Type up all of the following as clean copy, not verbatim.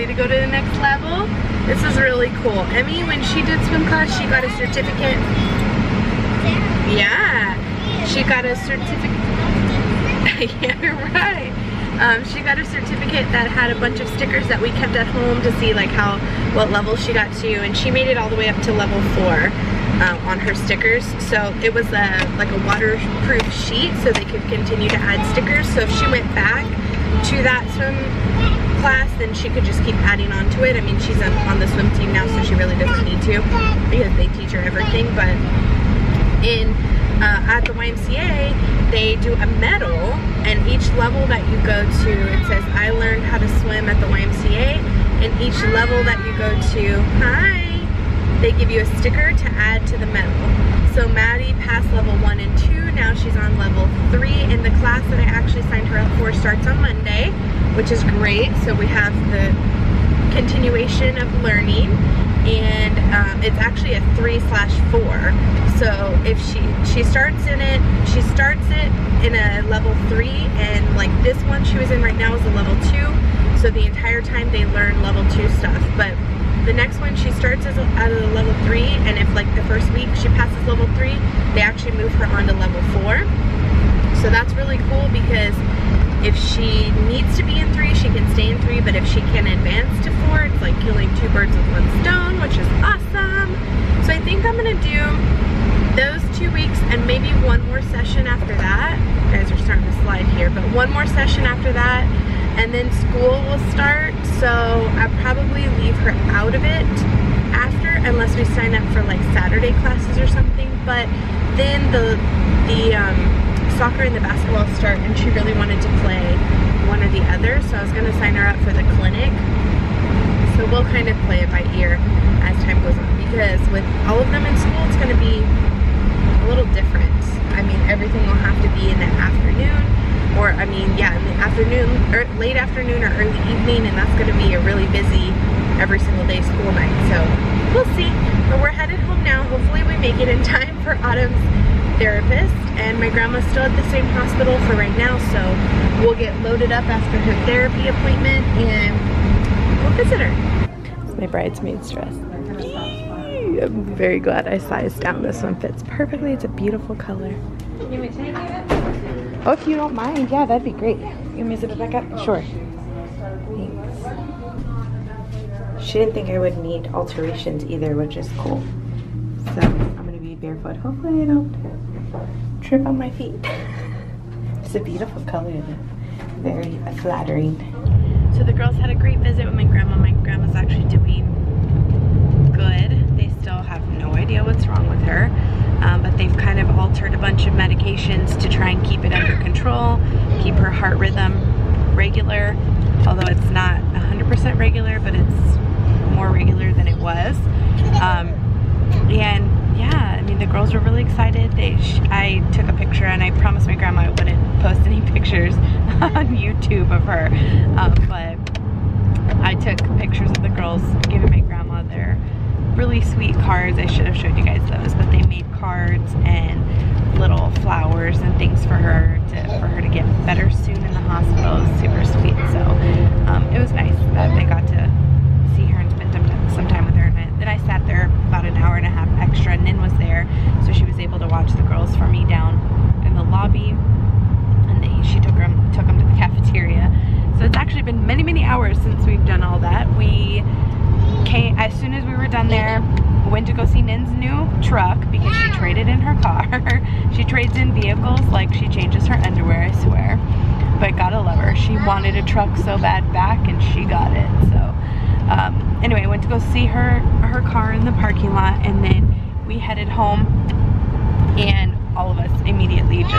ready to go to the next level. This is really cool. Emmy, when she did swim class, she got a certificate. Yeah, she got a certificate. Yeah, right. She got a certificate that had a bunch of stickers that we kept at home to see like what level she got to, and she made it all the way up to level 4 on her stickers. So it was like a waterproof sheet so they could continue to add stickers. So if she went back to that swim class, then she could just keep adding on to it. I mean, she's on the swim team now, so she really doesn't need to because they teach her everything. But at the YMCA, they do a medal, and each level that you go to, it says, I learned how to swim at the YMCA, and each level that you go to, they give you a sticker to add to the medal. So Maddie passed level 1 and 2, now she's on level 3, and the class that I actually signed her up for starts on Monday, which is great. So we have the continuation of learning, and it's actually a 3/4. So if she starts it in a level 3, and like this one she was in right now is a level 2. So the entire time they learn level 2 stuff. But the next one she starts out of the level 3, and if like the first week she passes level 3, they actually move her on to level 4. So that's really cool, because if she needs to be in 3, she can stay in 3, but if she can advance to 4, it's like killing 2 birds with 1 stone, which is awesome. So I think I'm gonna do those 2 weeks and maybe one more session after that. You guys are starting to slide here, but one more session after that, and then school will start. So I'll probably leave her out of it after, unless we sign up for like Saturday classes or something. But then the soccer and the basketball start, and she really wanted to play one or the other, so I was gonna sign her up for the clinic. So we'll kind of play it by ear as time goes on, because with all of them in school, it's gonna be a little different. I mean, everything will have to be in the afternoon, or I mean, yeah, in the afternoon, or late afternoon or early evening, and that's gonna be a really busy every single day school night. So we'll see, but we're headed home now. Hopefully we make it in time for Autumn's therapist, and my grandma's still at the same hospital for right now, so we'll get loaded up after her therapy appointment and we'll visit her. It's my bridesmaid's dress. I'm very glad I sized down. This one fits perfectly. It's a beautiful color. You want me to take it? Oh, if you don't mind, yeah, that'd be great. You want me to zip it back up? Sure. Thanks. She didn't think I would need alterations either, which is cool. So I'm gonna be barefoot. Hopefully I don't trip on my feet. It's a beautiful color though. Very flattering. So the girls had a great visit with my grandma. My grandma's actually doing good. They still have no idea what's wrong with her. But they've kind of altered a bunch of medications to try and keep it under control, keep her heart rhythm regular, although it's not 100% regular, but it's more regular than it was. And yeah, I mean, the girls were really excited. I took a picture, and I promised my grandma I wouldn't post any pictures on YouTube of her, but I took pictures of the girls giving my grandma their really sweet cards. I should have showed you guys those, but they made cards and little flowers and things for her to get better soon in the hospital. It was super sweet. So it was nice that they got to see her and spend some time with her. And then I sat there about an hour and a half extra, and Nin was there, so she was able to watch the girls for me down in the lobby, and then she took them to the cafeteria. So it's actually been many, many hours since we've done all that. We came, as soon as we were done there, went to go see Nin's new truck because she traded in her car. She trades in vehicles like she changes her underwear, I swear. But gotta love her. She wanted a truck so bad back, and she got it. So anyway, went to go see her car in the parking lot, and then we headed home, and all of us immediately just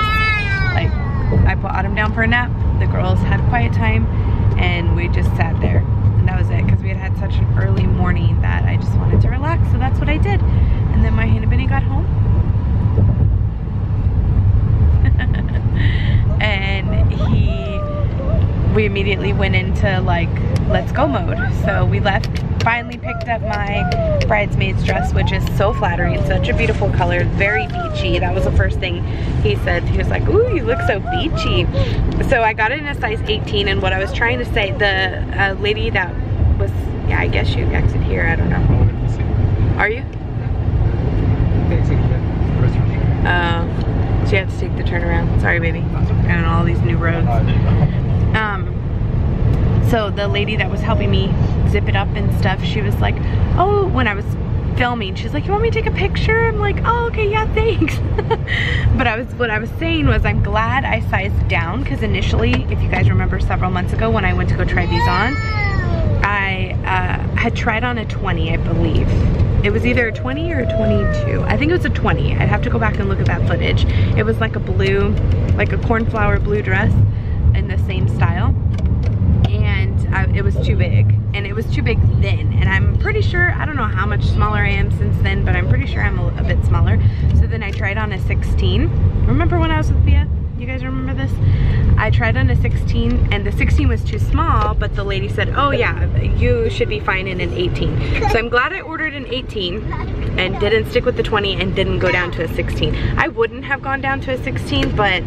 like, I put Autumn down for a nap, the girls had quiet time, and we just sat there, and that was it, because we had such an early morning that I just wanted to relax. So that's what I did. And then my Hannah Benny got home and we immediately went into like let's go mode. So we left, finally picked up my bridesmaid's dress, which is so flattering, such a beautiful color, very beachy. That was the first thing he said. He was like, ooh, you look so beachy. So I got it in a size 18, and what I was trying to say, the lady that was Yeah, I guess you exit here. I don't know. Are you? So you have to take the turnaround. Sorry, baby. And all these new roads. So the lady that was helping me zip it up and stuff, she was like, oh, when I was filming, she's like, you want me to take a picture? I'm like, oh, okay, yeah, thanks. But what I was saying was I'm glad I sized down, because initially, if you guys remember several months ago when I went to go try these on, I had tried on a 20, I believe. It was either a 20 or a 22. I think it was a 20. I'd have to go back and look at that footage. It was like a blue, like a cornflower blue dress in the same style. And it was too big. And it was too big then. And I'm pretty sure, I don't know how much smaller I am since then, but I'm pretty sure I'm a bit smaller. So then I tried on a 16. Remember when I was with Bia? You guys remember this? I tried on a 16 and the 16 was too small, but the lady said, oh yeah, you should be fine in an 18. So I'm glad I ordered an 18 and didn't stick with the 20 and didn't go down to a 16. I wouldn't have gone down to a 16, but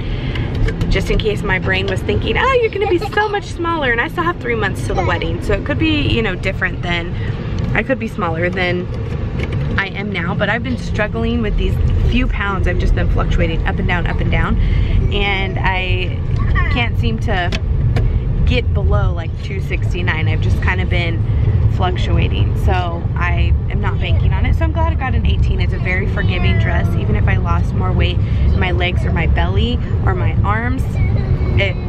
just in case my brain was thinking, oh, you're gonna be so much smaller, and I still have 3 months till the wedding. So it could be, you know, different than, I could be smaller than I am now, but I've been struggling with these few pounds. I've just been fluctuating up and down, and I can't seem to get below like 269. I've just kind of been fluctuating, so I am not banking on it. So I'm glad I got an 18. It's a very forgiving dress. Even if I lost more weight in my legs or my belly or my arms,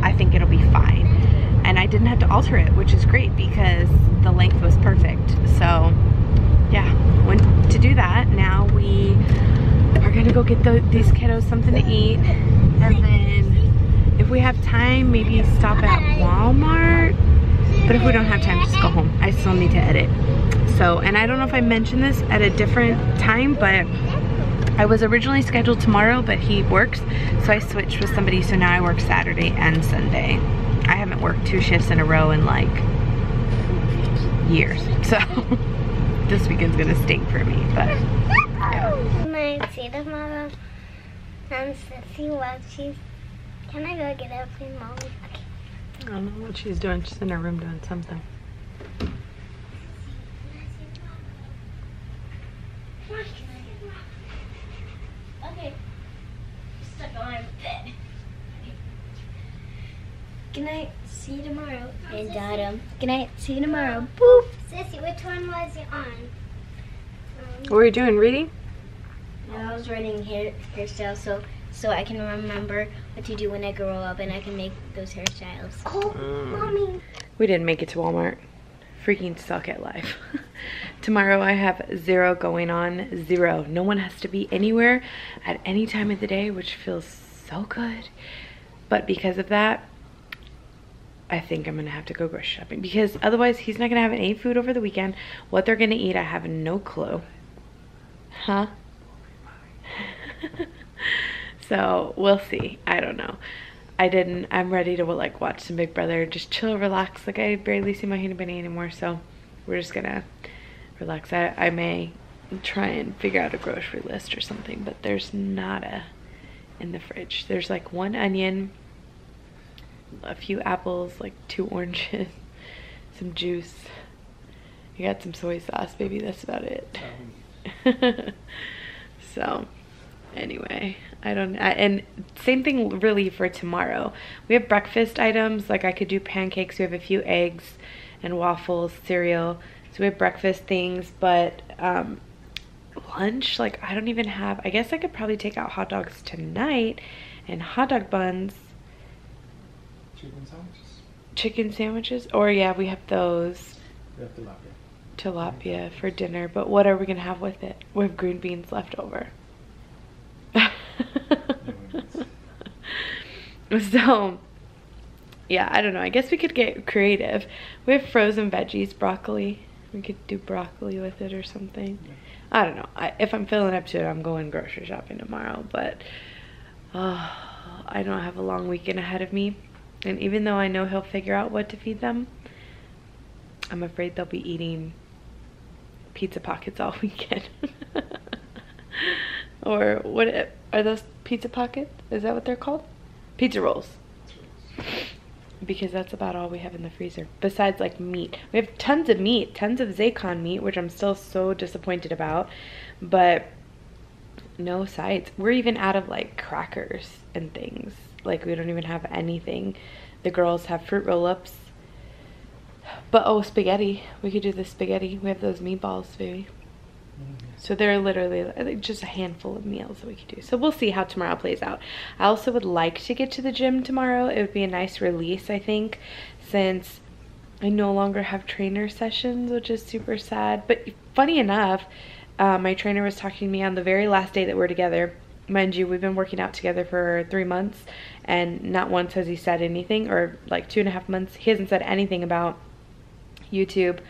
I think it'll be fine. And I didn't have to alter it, which is great because the length was perfect. So yeah, went to do that. Now we are gonna go get these kiddos something to eat, and then if we have time, maybe stop at Walmart. But if we don't have time, just go home. I still need to edit. So, and I don't know if I mentioned this at a different time, but I was originally scheduled tomorrow, but he works, so I switched with somebody, so now I work Saturday and Sunday. I haven't worked 2 shifts in a row in like years, so this weekend's gonna stink for me, but yeah. My see tomorrow. And Sissy, while she's, can I go get her, please, Mom? Okay. I don't know what she's doing. She's in her room doing something. Okay. Stuck on my bed. Good night. See you tomorrow. And Dada. Good night. See you tomorrow. Boop. Sissy, which one was you on? What were you doing? Reading? No, I was writing hairstyles so I can remember what to do when I grow up and I can make those hairstyles. Oh, Mommy. We didn't make it to Walmart. Freaking suck at life. Tomorrow I have 0 going on. 0. No one has to be anywhere at any time of the day, which feels so good. But because of that, I think I'm gonna have to go grocery shopping, because otherwise he's not gonna have any food over the weekend. What they're gonna eat, I have no clue. Huh? So we'll see. I don't know. I'm ready to like watch some Big Brother, just chill, relax. Like I barely see my honey bunny anymore, so we're just gonna relax. I may try and figure out a grocery list or something, but there's nada in the fridge. There's like 1 onion, a few apples, like 2 oranges, some juice. You got some soy sauce, baby. That's about it. So anyway, and same thing really for tomorrow. We have breakfast items, like I could do pancakes. We have a few eggs and waffles, cereal. So we have breakfast things, but lunch, like I don't even have, I guess I could probably take out hot dogs tonight and hot dog buns. Chicken sandwiches? Chicken sandwiches? Or yeah, we have those. We have tilapia. Tilapia for dinner, but what are we gonna have with it? We have green beans left over. So yeah, I don't know, I guess we could get creative. We have frozen veggies, broccoli. We could do broccoli with it or something. Yeah. I don't know. If I'm feeling up to it, I'm going grocery shopping tomorrow, but I don't have a long weekend ahead of me, and even though I know he'll figure out what to feed them, I'm afraid they'll be eating pizza pockets all weekend. Or what are those, pizza pockets? Is that what they're called? Pizza rolls. because that's about all we have in the freezer besides like meat. We have tons of meat, tons of Zacon meat, which I'm still so disappointed about, but no sides. We're even out of like crackers and things. Like we don't even have anything. The girls have fruit roll-ups, but oh, spaghetti, we could do the spaghetti. We have those meatballs, baby. So there are literally like just a handful of meals that we could do. So we'll see how tomorrow plays out. I also would like to get to the gym tomorrow. It would be a nice release, I think, since I no longer have trainer sessions, which is super sad. But funny enough, my trainer was talking to me on the very last day that we're together. Mind you, we've been working out together for 3 months, and not once has he said anything, or like 2.5 months, he hasn't said anything about YouTube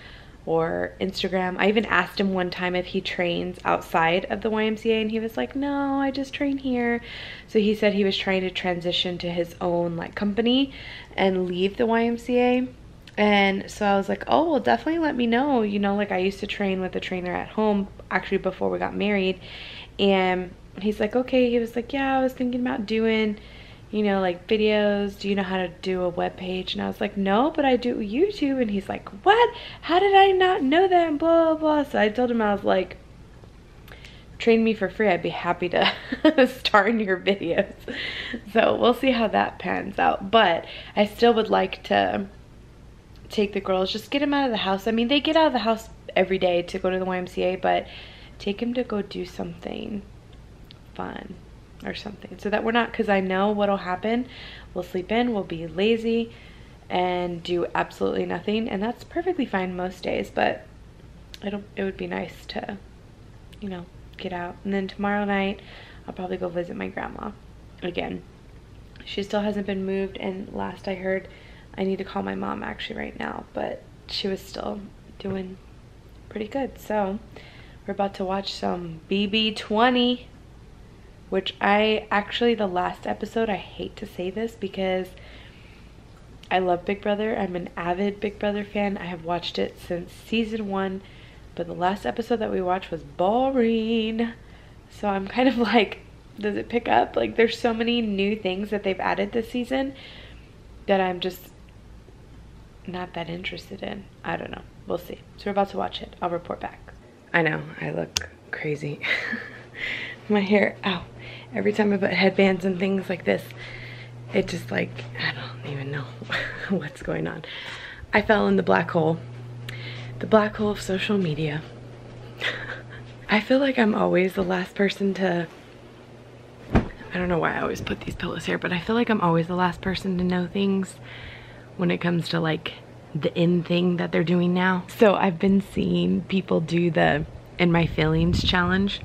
or Instagram. I even asked him one time if he trains outside of the YMCA, and he was like, no, I just train here. So he said he was trying to transition to his own like company and leave the YMCA. And so I was like, oh, well, definitely let me know. You know, like I used to train with a trainer at home actually before we got married. And he's like, okay. He was like, yeah, I was thinking about doing, you know, like videos. Do you know how to do a web page? And I was like, no, but I do YouTube. And he's like, what? How did I not know that? And blah, blah, blah. So I told him, I was like, train me for free. I'd be happy to star in your videos. So we'll see how that pans out. But I still would like to take the girls, just get them out of the house. I mean, they get out of the house every day to go to the YMCA, but take them to go do something fun or something, so that we're not, because I know what'll happen, we'll sleep in, we'll be lazy and do absolutely nothing, and that's perfectly fine most days, but it would be nice to, you know, get out. And then tomorrow night I'll probably go visit my grandma again. She still hasn't been moved, and last I heard, I need to call my mom actually right now, but she was still doing pretty good. So we're about to watch some BB20, which I actually, the last episode, I hate to say this because I love Big Brother. I'm an avid Big Brother fan. I have watched it since season 1, but the last episode that we watched was boring. So I'm kind of like, does it pick up? Like there's so many new things that they've added this season that I'm just not that interested in. I don't know. We'll see. So we're about to watch it. I'll report back. I know, I look crazy. My hair, ow. Every time I put headbands and things like this, it just like, I don't even know what's going on. I fell in the black hole. The black hole of social media. I feel like I'm always the last person to, I don't know why I always put these pillows here, but I feel like I'm always the last person to know things when it comes to like the in thing that they're doing now. So I've been seeing people do the In My Feelings challenge.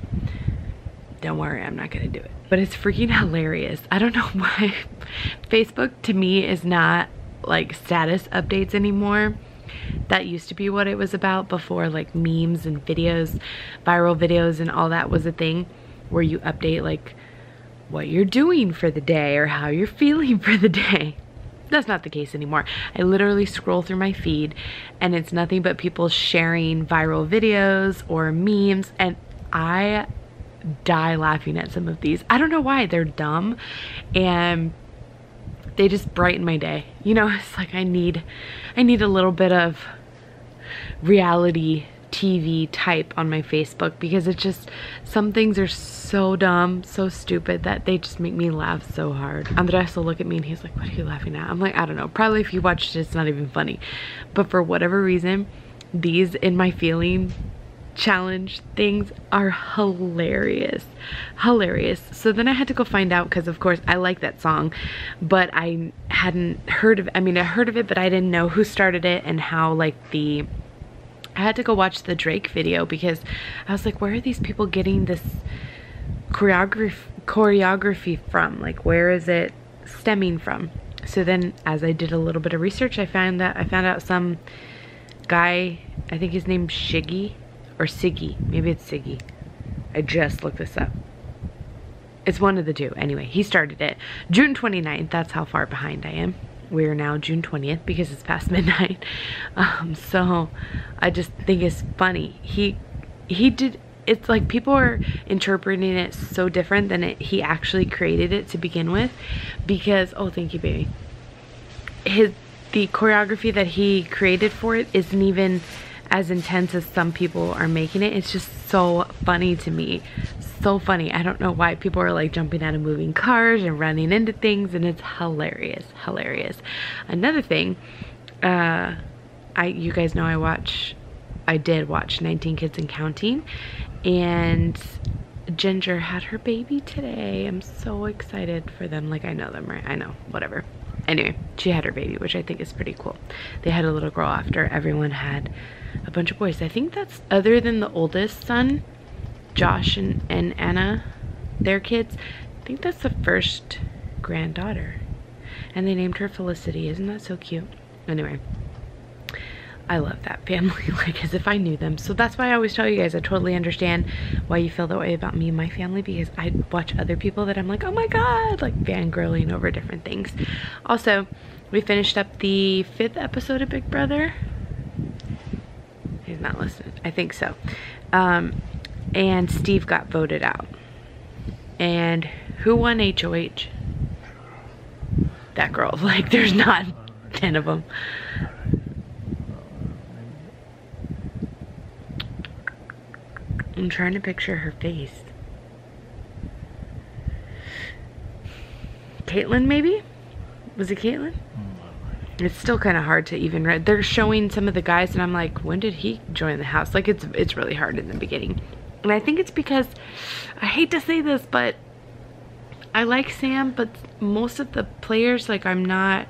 Don't worry, I'm not gonna do it, but it's freaking hilarious. I don't know why Facebook to me is not like status updates anymore. That used to be what it was about before, like memes and videos, viral videos and all that was a thing, where you update like what you're doing for the day or how you're feeling for the day. That's not the case anymore. I literally scroll through my feed and it's nothing but people sharing viral videos or memes, and I die laughing at some of these. I don't know why. They're dumb and they just brighten my day. You know, it's like I need a little bit of reality TV type on my Facebook, because it's just, some things are so dumb, so stupid, that they just make me laugh so hard. Andres will look at me and he's like, what are you laughing at? I'm like, I don't know, probably if you watched it, it's not even funny. But for whatever reason, these In My Feeling challenge things are hilarious. So then I had to go find out, because of course I like that song, but I hadn't heard of it. I mean, I heard of it, but I didn't know who started it and how, like, I had to go watch the Drake video, because I was like, where are these people getting this choreography from? Like, where is it stemming from? So then as I did a little bit of research, I found out some guy, I think his name's Shiggy or Siggy, maybe it's Siggy. I just looked this up. It's one of the two. Anyway, he started it June 29th. That's how far behind I am. We are now June 20th because it's past midnight. So I just think it's funny. He did, it's like people are interpreting it so different than he actually created it to begin with, because, oh, thank you, baby. the choreography that he created for it isn't even as intense as some people are making it. It's just so funny to me. So funny. I don't know why people are like jumping out of moving cars and running into things, and it's hilarious. Hilarious. Another thing, you guys know I did watch 19 Kids and Counting, and Ginger had her baby today. I'm so excited for them. Like, I know them, right? I know, whatever. Anyway, she had her baby, which I think is pretty cool. They had a little girl after everyone had a bunch of boys. I think that's, other than the oldest son, Josh and Anna, their kids, I think that's the first granddaughter. And they named her Felicity. Isn't that so cute? Anyway, I love that family, like as if I knew them. So that's why I always tell you guys, I totally understand why you feel that way about me and my family, because I watch other people that I'm like, oh my god, like fangirling over different things. Also, we finished up the 5th episode of Big Brother. He's not listening. I think so. And Steve got voted out. And who won HOH? That girl. Like, there's not 10 of them. I'm trying to picture her face. Caitlin, maybe? Was it Caitlin? It's still kind of hard to even read. They're showing some of the guys and I'm like, when did he join the house? Like, it's really hard in the beginning. And I think it's because, I hate to say this, but I like Sam, but most of the players, like, I'm not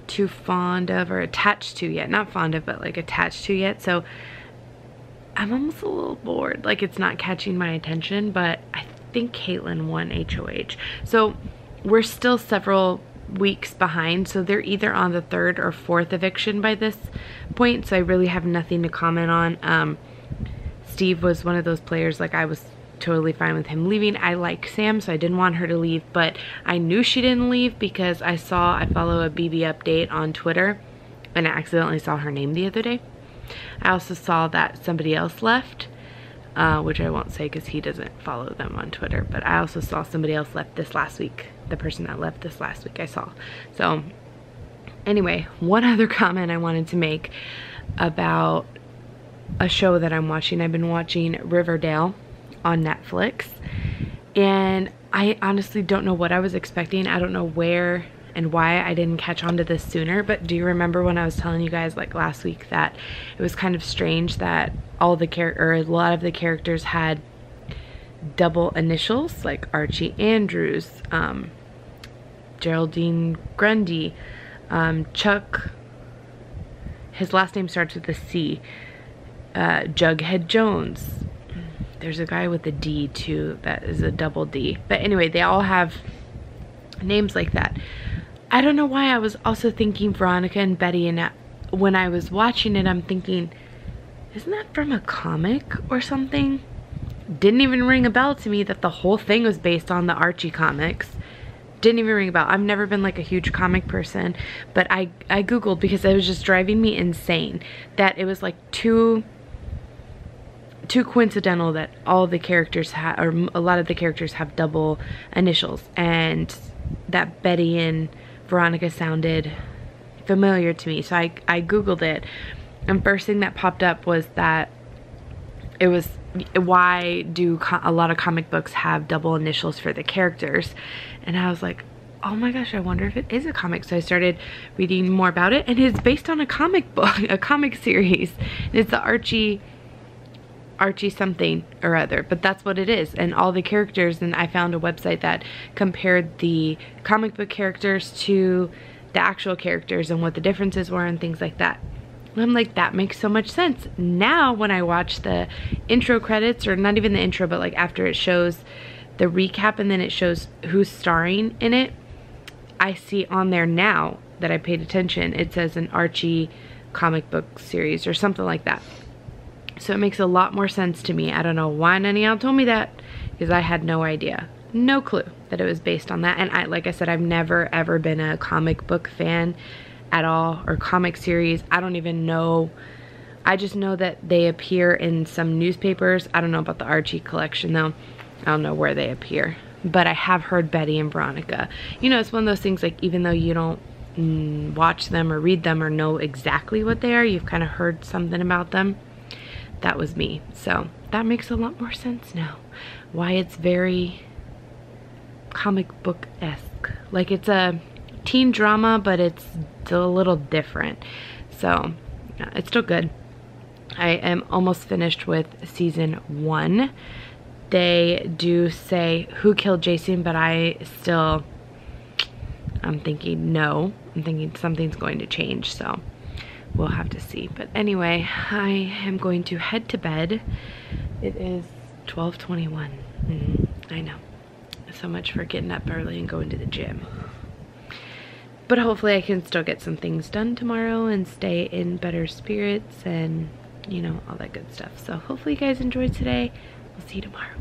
too fond of or attached to yet. Not fond of, but like attached to yet. So I'm almost a little bored. Like, it's not catching my attention, but I think Caitlin won HOH. So we're still several weeks behind. So they're either on the 3rd or 4th eviction by this point. So I really have nothing to comment on. Steve was one of those players, like, I was totally fine with him leaving. I like Sam, so I didn't want her to leave, but I knew she didn't leave because I follow a BB update on Twitter, and I accidentally saw her name the other day. I also saw that somebody else left, which I won't say because he doesn't follow them on Twitter, but I also saw somebody else left this last week. The person that left this last week I saw. So anyway, one other comment I wanted to make about a show that I'm watching. I've been watching Riverdale on Netflix, and I honestly don't know what I was expecting. I don't know where and why I didn't catch on to this sooner, but do you remember when I was telling you guys like last week that it was kind of strange that a lot of the characters had double initials, like Archie Andrews, Geraldine Grundy, Chuck, his last name starts with a C, Jughead Jones. There's a guy with a D too that is a double D. But anyway, they all have names like that. I don't know why I was also thinking Veronica and Betty, and when I was watching it, I'm thinking, isn't that from a comic or something? Didn't even ring a bell to me that the whole thing was based on the Archie comics. Didn't even ring a bell. I've never been like a huge comic person, but I googled because it was just driving me insane that it was like too coincidental that all the characters have, or a lot of the characters have double initials, and that Betty and Veronica sounded familiar to me. So I googled it, and first thing that popped up was that it was, why do a lot of comic books have double initials for the characters? And I was like, oh my gosh, I wonder if it is a comic. So I started reading more about it, and it's based on a comic book, a comic series. And it's the Archie something or other, but that's what it is. And all the characters, and I found a website that compared the comic book characters to the actual characters and what the differences were and things like that. And I'm like, that makes so much sense. Now when I watch the intro credits, or not even the intro, but like after it shows the recap and then it shows who's starring in it, I see on there now that I paid attention, it says an Archie comic book series or something like that. So it makes a lot more sense to me. I don't know why none of y'all told me that, because I had no idea, no clue that it was based on that. And like I said, I've never ever been a comic book fan at all, or comic series. I don't even know. I just know that they appear in some newspapers. I don't know about the Archie collection though. I don't know where they appear, but I have heard Betty and Veronica. You know, it's one of those things, like, even though you don't watch them or read them or know exactly what they are. You've kind of heard something about them. That was me. So that makes a lot more sense now. Why it's very comic book-esque. Like it's a teen drama, but it's still a little different. So yeah, it's still good. I am almost finished with season 1. They do say who killed Jason, but I'm thinking no. I'm thinking something's going to change, so we'll have to see. But anyway, I am going to head to bed. It is 12:21. I know. So much for getting up early and going to the gym. But hopefully I can still get some things done tomorrow and stay in better spirits and, you know, all that good stuff. So hopefully you guys enjoyed today. We'll see you tomorrow.